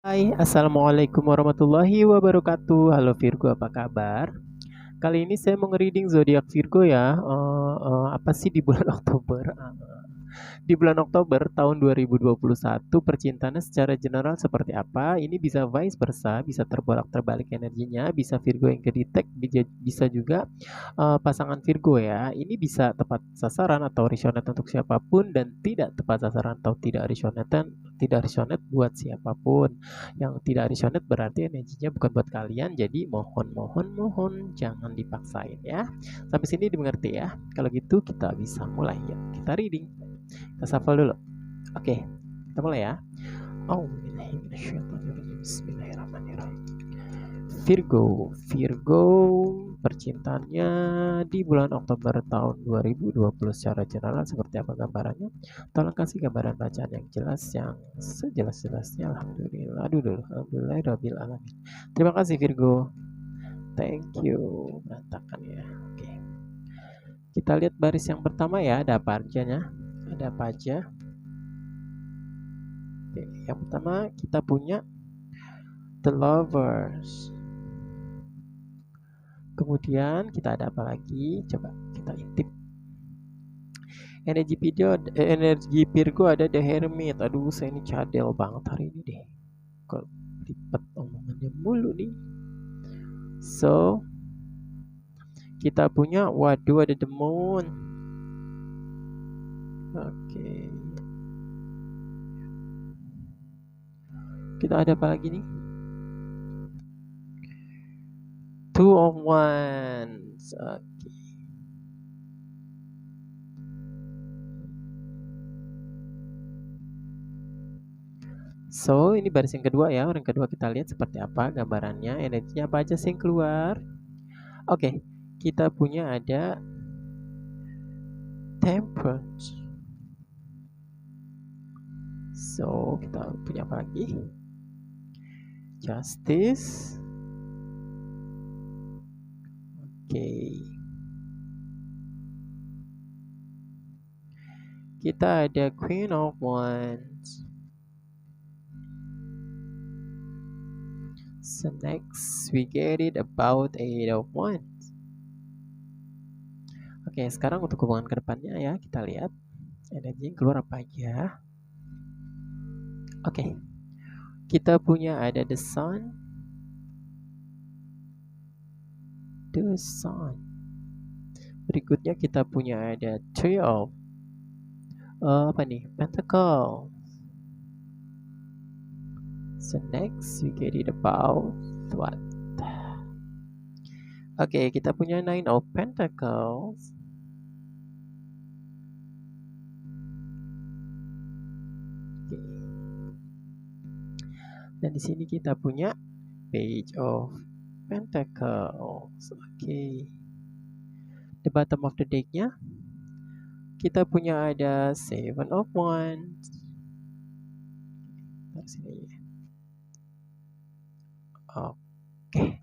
Hai, assalamualaikum warahmatullahi wabarakatuh. Halo Virgo, apa kabar? Kali ini saya mau nge-reading zodiak Virgo ya. Apa sih di bulan Oktober? Di bulan Oktober tahun 2021 percintaannya secara general seperti apa? Ini bisa vice versa, bisa terbolak-terbalik energinya, bisa Virgo yang kedetek, bisa juga pasangan Virgo ya. Ini bisa tepat sasaran atau resonate untuk siapapun dan tidak tepat sasaran atau tidak resonate buat siapapun. Yang tidak resonate berarti energinya bukan buat kalian, jadi mohon jangan dipaksain ya. Sampai sini dimengerti ya. Kalau gitu kita bisa mulai ya. Kita reading. Kita shuffle dulu. Oke, kita mulai ya. Bismillahirrahmanirrahim. Virgo percintaannya di bulan Oktober tahun 2020 secara general seperti apa gambarannya? Tolong kasih gambaran bacaan yang jelas, yang sejelas-jelasnya. Alhamdulillah. Aduh dulu. Alhamdulillah alamin. Terima kasih Virgo. Thank you. Berantakan ya. Oke. Kita lihat baris yang pertama ya, ada apa aja? Ada apa aja? Oke, yang pertama kita punya The Lovers. Kemudian kita ada apa lagi? Coba kita intip. Energi Virgo ada The Hermit. Aduh, saya ini cadel banget hari ini deh. Kok ribet omongannya mulu nih. So, kita punya waduh ada The Moon. Oke. Kita ada apa lagi nih? Two of Wands. Oke. So, ini baris yang kedua ya. Orang kedua kita lihat seperti apa gambarannya. Energinya apa aja sih yang keluar. Oke, kita punya ada Temperance. So, kita punya apa lagi? Justice. Oke. Kita ada Queen of Wands. So next we get it about Eight of Wands. Oke, sekarang untuk hubungan kedepannya ya, kita lihat energi keluar apa aja. Oke, kita punya ada The Sun. The Sun. Berikutnya kita punya ada Three of apa nih? Pentacle. So next we get it about what? Oke, kita punya Nine of Pentacles. Oke. Dan di sini kita punya Page of Pentacles. Oke. The bottom of the deck-nya kita punya ada Seven of Wands. Taruh sini. Oke.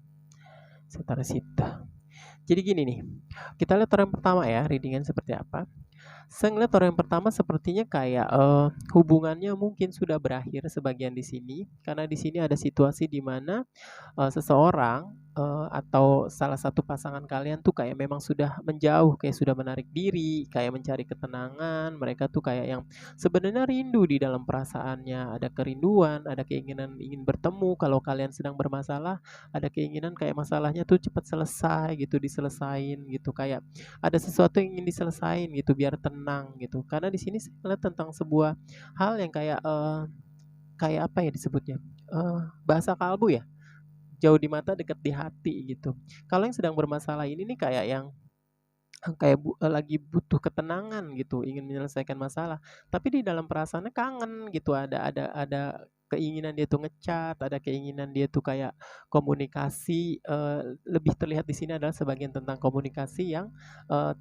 Saya taruh situ. Jadi gini nih. Kita lihat orang pertama ya, readingan seperti apa. Saya ngeliat orang yang pertama sepertinya kayak hubungannya mungkin sudah berakhir sebagian di sini, karena di sini ada situasi di mana seseorang atau salah satu pasangan kalian tuh kayak memang sudah menjauh, kayak sudah menarik diri, kayak mencari ketenangan. Mereka tuh kayak yang sebenarnya rindu di dalam perasaannya, ada kerinduan, ada keinginan ingin bertemu. Kalau kalian sedang bermasalah, ada keinginan kayak masalahnya tuh cepat selesai gitu, diselesain gitu, kayak ada sesuatu yang ingin diselesain gitu biar tenang gitu. Karena di sini saya melihat tentang sebuah hal yang kayak apa ya disebutnya? Bahasa kalbu ya. Jauh di mata, dekat di hati gitu. Kalau yang sedang bermasalah ini nih kayak yang lagi butuh ketenangan gitu, ingin menyelesaikan masalah. Tapi di dalam perasaannya kangen gitu, ada keinginan dia tuh nge-chat, ada keinginan dia tuh kayak komunikasi, lebih terlihat di sini adalah sebagian tentang komunikasi yang,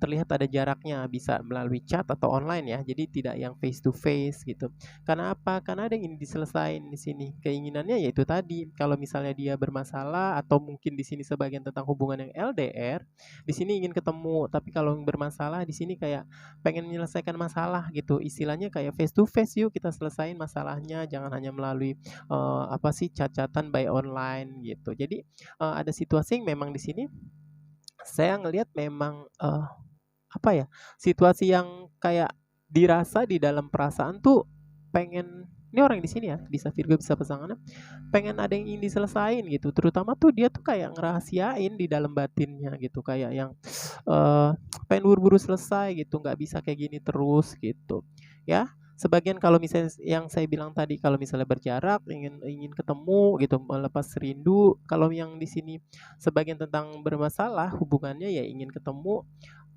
terlihat ada jaraknya, bisa melalui chat atau online ya, jadi tidak yang face to face gitu. Karena apa? Karena ada yang ingin diselesain di sini. Keinginannya yaitu tadi, kalau misalnya dia bermasalah atau mungkin di sini sebagian tentang hubungan yang LDR, di sini ingin ketemu, tapi kalau yang bermasalah di sini kayak pengen menyelesaikan masalah gitu. Istilahnya kayak face to face, yuk kita selesain masalahnya, jangan hanya melalui melalui apa sih chat-chatan by online gitu. Jadi ada situasi yang memang di sini saya ngelihat memang apa ya, situasi yang kayak dirasa di dalam perasaan tuh pengen ini orang di sini ya, bisa Virgo bisa pasangannya, pengen ada yang ingin diselesain gitu. Terutama tuh dia tuh kayak ngerahasiain di dalam batinnya gitu, kayak yang eh pengen buru-buru selesai gitu, nggak bisa kayak gini terus gitu. Ya, sebagian kalau misalnya yang saya bilang tadi kalau misalnya berjarak ingin ingin ketemu gitu melepas rindu, kalau yang di sini sebagian tentang bermasalah hubungannya ya ingin ketemu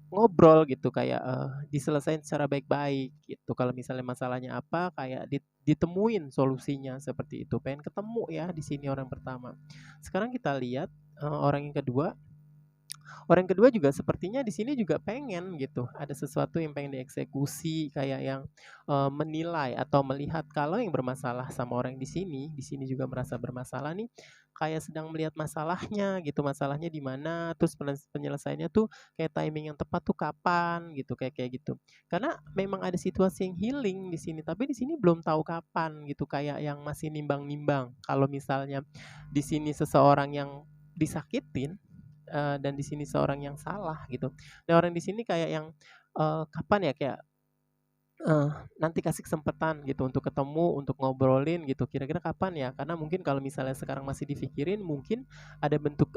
ngobrol gitu kayak, diselesain secara baik-baik gitu. Kalau misalnya masalahnya apa, kayak ditemuin solusinya seperti itu. Pengen ketemu ya di sini orang pertama. Sekarang kita lihat, orang yang kedua. Orang kedua juga sepertinya di sini juga pengen gitu, ada sesuatu yang pengen dieksekusi kayak yang, menilai atau melihat kalau yang bermasalah sama orang di sini juga merasa bermasalah nih, kayak sedang melihat masalahnya gitu, masalahnya di mana, terus penyelesaiannya tuh kayak timing yang tepat tuh kapan gitu, kayak kayak gitu. Karena memang ada situasi yang healing di sini, tapi di sini belum tahu kapan gitu, kayak yang masih nimbang-nimbang. Kalau misalnya di sini seseorang yang disakitin, dan di sini seorang yang salah gitu. Dan orang di sini kayak yang, kapan ya, kayak, eee, nanti kasih kesempatan gitu untuk ketemu, untuk ngobrolin gitu, kira-kira kapan ya? Karena mungkin kalau misalnya sekarang masih dipikirin, mungkin ada bentuk,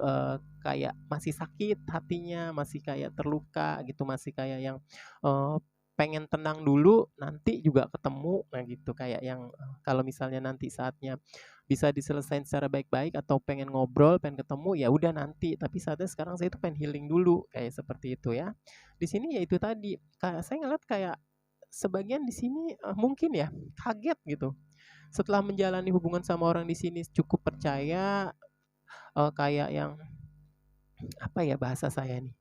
kayak masih sakit hatinya, masih kayak terluka gitu, masih kayak yang, eee, pengen tenang dulu, nanti juga ketemu, nah gitu. Kayak yang, kalau misalnya nanti saatnya bisa diselesain secara baik-baik atau pengen ngobrol, pengen ketemu, ya udah nanti, tapi saatnya sekarang saya itu pengen healing dulu, kayak seperti itu ya. Di sini ya itu tadi, kayak saya ngeliat kayak sebagian di sini, mungkin ya kaget gitu, setelah menjalani hubungan sama orang di sini cukup percaya, kayak yang apa ya bahasa saya nih,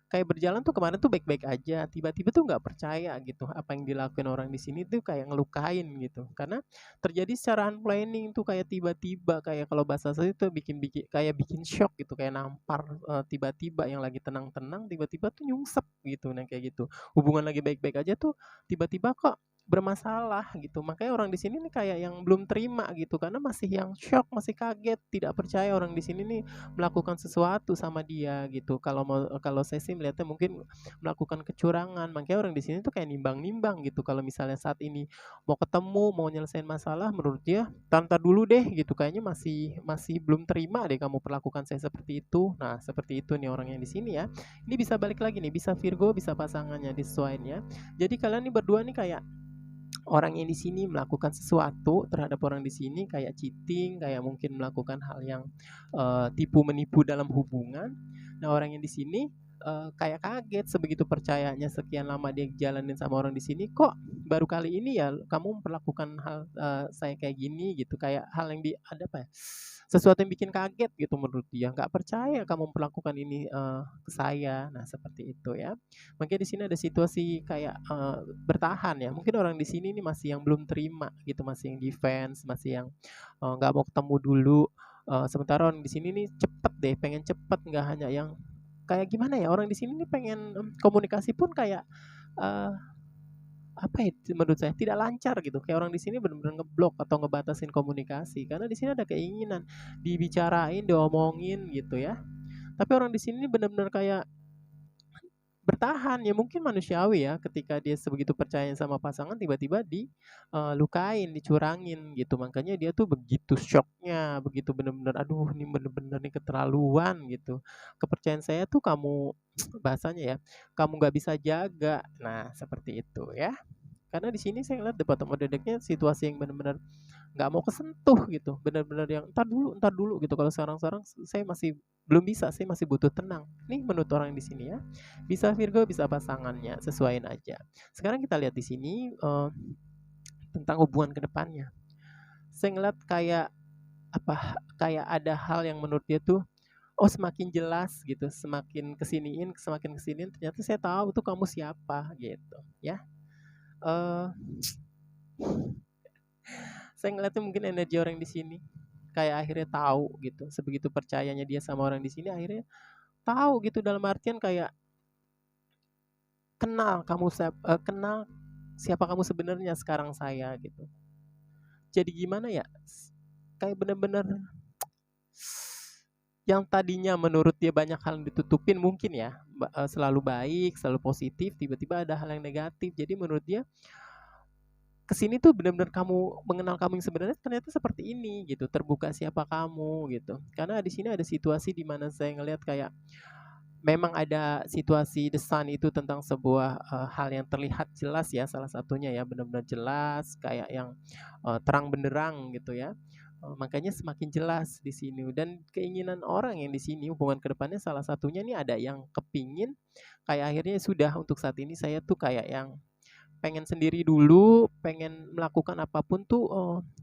kayak berjalan tuh kemarin tuh baik-baik aja, tiba-tiba tuh nggak percaya gitu, apa yang dilakuin orang di sini tuh kayak ngelukain gitu. Karena terjadi secara unplanning tuh kayak tiba-tiba, kayak kalau bahasa saya itu bikin bikin kayak bikin shock gitu, kayak nampar, tiba-tiba yang lagi tenang-tenang tiba-tiba tuh nyungsep gitu, nah kayak gitu. Hubungan lagi baik-baik aja tuh tiba-tiba kok bermasalah gitu. Makanya orang di sini nih kayak yang belum terima gitu, karena masih yang shock, masih kaget, tidak percaya orang di sini nih melakukan sesuatu sama dia gitu. Kalau saya sih melihatnya mungkin melakukan kecurangan. Makanya orang di sini tuh kayak nimbang-nimbang gitu. Kalau misalnya saat ini mau ketemu, mau nyelesain masalah, menurut dia "Entar dulu deh," gitu. Kayaknya masih masih belum terima deh kamu perlakukan saya seperti itu. Nah, seperti itu nih orang yang di sini ya. Ini bisa balik lagi nih, bisa Virgo, bisa pasangannya disesuaiin ya. Jadi kalian nih berdua nih kayak orang yang di sini melakukan sesuatu terhadap orang di sini kayak cheating, kayak mungkin melakukan hal yang tipu menipu dalam hubungan. Nah, orang yang di sini kayak kaget sebegitu percayanya sekian lama dia jalanin sama orang di sini, kok baru kali ini ya kamu memperlakukan hal saya kayak gini gitu, kayak hal yang ada apa ya? Sesuatu yang bikin kaget gitu menurut dia, nggak percaya kamu memperlakukan ini ke saya. Nah, seperti itu ya. Makanya di sini ada situasi kayak, bertahan ya, mungkin orang di sini nih masih yang belum terima gitu, masih yang defense, masih yang, nggak mau ketemu dulu, sementara orang di sini nih cepet deh, pengen cepet, nggak hanya yang kayak gimana ya, orang di sini nih pengen, komunikasi pun kayak, eee, apa ya, menurut saya tidak lancar gitu, kayak orang di sini bener-bener ngeblok atau ngebatasin komunikasi, karena di sini ada keinginan dibicarain, diomongin gitu ya. Tapi orang di sini bener-bener kayak bertahan, ya mungkin manusiawi ya ketika dia sebegitu percaya sama pasangan tiba-tiba lukain, dicurangin gitu. Makanya dia tuh begitu syoknya, begitu bener-bener, "Aduh ini bener-bener nih keterlaluan," gitu. "Kepercayaan saya tuh kamu," bahasanya ya, "kamu nggak bisa jaga." Nah, seperti itu ya. Karena di sini saya ngeliat the bottom of the deck-nya situasi yang bener-bener nggak mau kesentuh gitu, bener-bener yang entar dulu gitu. Kalau sekarang-sekarang saya masih belum bisa, saya masih butuh tenang. Nih menurut orang di sini ya, bisa Virgo, bisa pasangannya, sesuaiin aja. Sekarang kita lihat di sini tentang hubungan kedepannya. Saya ngeliat kayak apa, kayak ada hal yang menurut dia tuh, oh semakin jelas gitu, semakin kesiniin ternyata saya tahu tuh kamu siapa gitu ya. Eh saya ngeliatnya mungkin energi orang di sini kayak akhirnya tahu gitu, sebegitu percayanya dia sama orang di sini akhirnya tahu gitu, dalam artian kayak kenal kamu kenal siapa kamu sebenarnya sekarang saya gitu. jadi gimana ya? Kayak bener-bener yang tadinya menurut dia banyak hal yang ditutupin mungkin ya, selalu baik, selalu positif, tiba-tiba ada hal yang negatif. Jadi menurut dia kesini tuh benar-benar kamu mengenal kamu yang sebenarnya ternyata seperti ini gitu, terbuka siapa kamu gitu. Karena di sini ada situasi di mana saya ngelihat kayak memang ada situasi desain itu tentang sebuah hal yang terlihat jelas ya, salah satunya ya benar-benar jelas kayak yang terang benderang gitu ya. Makanya semakin jelas di sini dan keinginan orang yang di sini hubungan kedepannya salah satunya nih ada yang kepingin kayak akhirnya sudah untuk saat ini saya tuh kayak yang pengen sendiri dulu, pengen melakukan apapun tuh,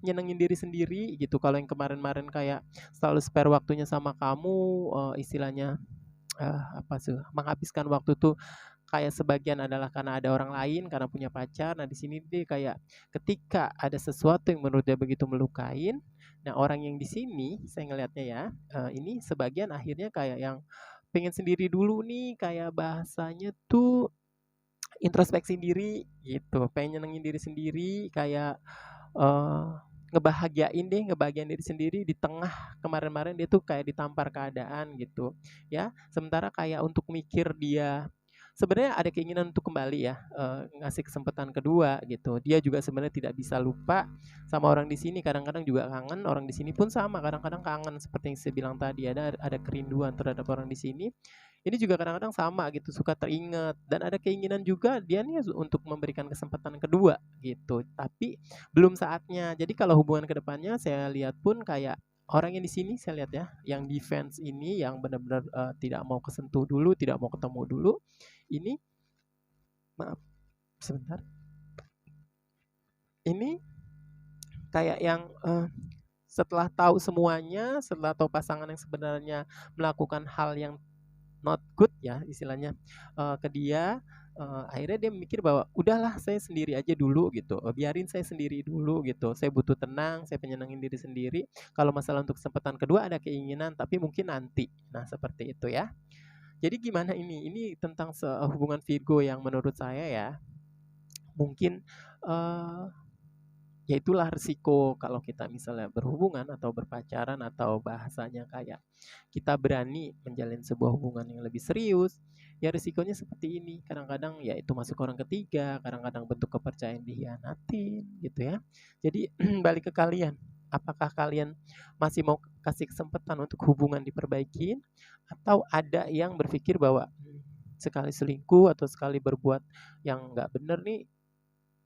nyenengin diri sendiri gitu. Kalau yang kemarin-kemarin kayak selalu spare waktunya sama kamu, istilahnya, apa tuh, menghabiskan waktu tuh kayak sebagian adalah karena ada orang lain, karena punya pacar. Nah, di sini dia kayak ketika ada sesuatu yang menurut dia begitu melukain, nah orang yang di sini saya ngelihatnya ya, ini sebagian akhirnya kayak yang pengen sendiri dulu nih, kayak bahasanya tuh introspeksi diri gitu, pengen nyenengin diri sendiri kayak, eee, ngebahagiain deh, ngebahagiain diri sendiri di tengah kemarin-marin dia tuh kayak ditampar keadaan gitu, ya. Sementara kayak untuk mikir dia sebenarnya ada keinginan untuk kembali ya, ngasih kesempatan kedua gitu. Dia juga sebenarnya tidak bisa lupa sama orang di sini, kadang-kadang juga kangen, orang di sini pun sama, kadang-kadang kangen seperti yang saya bilang tadi, ada kerinduan terhadap orang di sini. Ini juga kadang-kadang sama gitu, suka teringat dan ada keinginan juga dia nih untuk memberikan kesempatan kedua gitu, tapi belum saatnya. Jadi kalau hubungan kedepannya saya lihat pun kayak orang yang di sini saya lihat ya, yang defense ini yang benar-benar tidak mau kesentuh dulu, tidak mau ketemu dulu, ini maaf sebentar, ini kayak yang setelah tahu semuanya, setelah tahu pasangan yang sebenarnya melakukan hal yang not good ya istilahnya ke dia, akhirnya dia mikir bahwa udahlah saya sendiri aja dulu gitu, biarin saya sendiri dulu gitu, saya butuh tenang, saya penyenangin diri sendiri, kalau masalah untuk kesempatan kedua ada keinginan tapi mungkin nanti. Nah seperti itu ya. Jadi gimana ini tentang hubungan Virgo yang menurut saya ya mungkin eh, ya itulah resiko kalau kita misalnya berhubungan atau berpacaran atau bahasanya kayak kita berani menjalin sebuah hubungan yang lebih serius, ya risikonya seperti ini. Kadang-kadang ya itu masuk orang ketiga, kadang-kadang bentuk kepercayaan dihianatin gitu ya. Jadi balik ke kalian. Apakah kalian masih mau kasih kesempatan untuk hubungan diperbaikin atau ada yang berpikir bahwa sekali selingkuh atau sekali berbuat yang nggak bener nih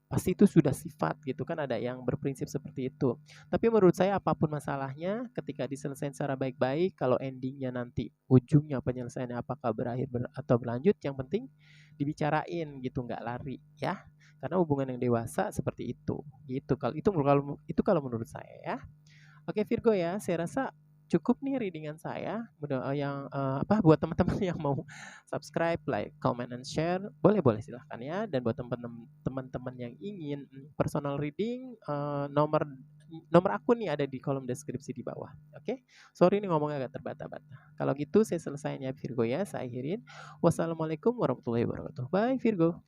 pasti itu sudah sifat gitu kan, ada yang berprinsip seperti itu. Tapi menurut saya apapun masalahnya ketika diselesaikan secara baik-baik, kalau endingnya nanti ujungnya penyelesaiannya apakah berakhir atau berlanjut, yang penting dibicarain gitu, nggak lari ya. Karena hubungan yang dewasa seperti itu. Gitu kalau menurut saya ya. Oke Virgo ya, saya rasa cukup nih readingan saya. Apa buat teman-teman yang mau subscribe, like, comment, and share, boleh-boleh silahkan ya. Dan buat teman-teman yang ingin personal reading, nomor nomor akun nih ada di kolom deskripsi di bawah. Oke, sorry nih ngomongnya agak terbata-bata. Kalau gitu saya selesainya Virgo ya, saya akhirin. Wassalamualaikum warahmatullahi wabarakatuh. Bye Virgo.